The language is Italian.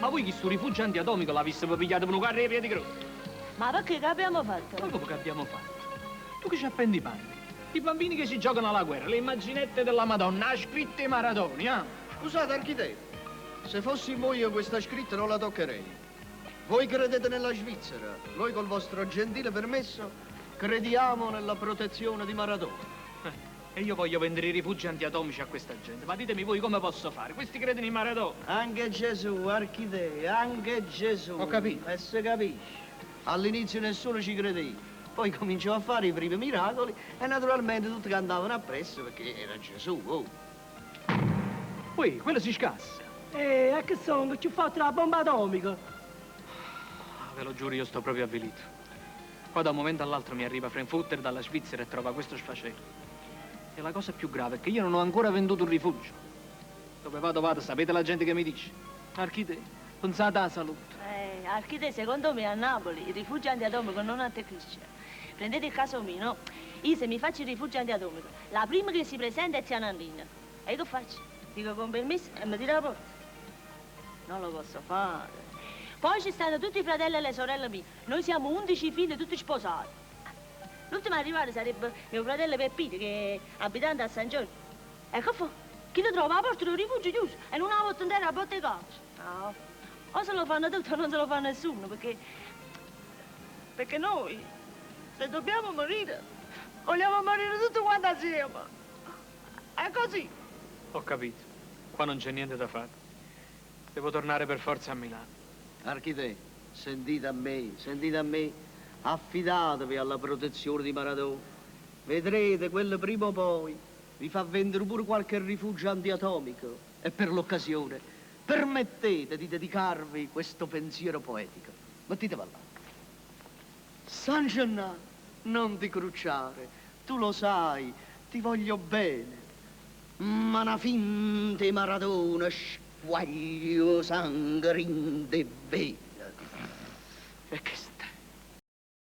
Ma voi che sto rifugio antiatomico l'avessimo pigliato per un carro ai piedi grossi? Ma perché che abbiamo fatto? Ma come che abbiamo fatto? Tu che ci appendi i panni? I bambini che si giocano alla guerra, le immaginette della Madonna, ha scritto i maratoni, eh? Scusate, architetto, se fossimo io questa scritta non la toccherei. Voi credete nella Svizzera, noi col vostro gentile permesso crediamo nella protezione di Maradona. E io voglio vendere i rifugi antiatomici a questa gente, ma ditemi voi come posso fare? Questi credono in Maradona. Anche Gesù, architetto, anche Gesù. Ho capito. E se capisci? All'inizio nessuno ci credeva. Poi cominciò a fare i primi miracoli e naturalmente tutti cantavano appresso perché era Gesù. Oh. Poi, quello si scassa. E che sono che ci ho fatto la bomba atomica? Ah, ve lo giuro, io sto proprio avvilito. Poi da un momento all'altro mi arriva Frankfurter dalla Svizzera e trova questo sfacelo. E la cosa più grave è che io non ho ancora venduto un rifugio. Dove vado, sapete la gente che mi dice? Architetto, pensate alla salute. Architetto, secondo me a Napoli il rifugio antiatomico non a te Cristiano. Prendete il caso mio, no? Io se mi faccio il rifugio antiatomico, la prima che si presenta è Zia Nannina. E che faccio? Dico con permesso e mi tira la porta. Non lo posso fare. Poi ci stanno tutti i fratelli e le sorelle mie. Noi siamo 11 figli tutti sposati. L'ultimo a arrivare sarebbe mio fratello Peppino, che è abitante a San Giorgio. E che fa? Chi lo trova la porta del rifugio chiuso e non ha volta intera a botte calcio. No. O se lo fanno tutti o non se lo fa nessuno, perché noi, se dobbiamo morire, vogliamo morire tutti quanti assieme. È così. Ho capito. Qua non c'è niente da fare. Devo tornare per forza a Milano. Architetto, sentite a me, affidatevi alla protezione di Maradona. Vedrete, quello prima o poi vi fa vendere pure qualche rifugio antiatomico e per l'occasione permettete di dedicarvi questo pensiero poetico. Mettitevela là. San Gennaro, non ti crucciare, tu lo sai, ti voglio bene. Ma una finta Maradona squaglio sangue rinde bene. E che sta?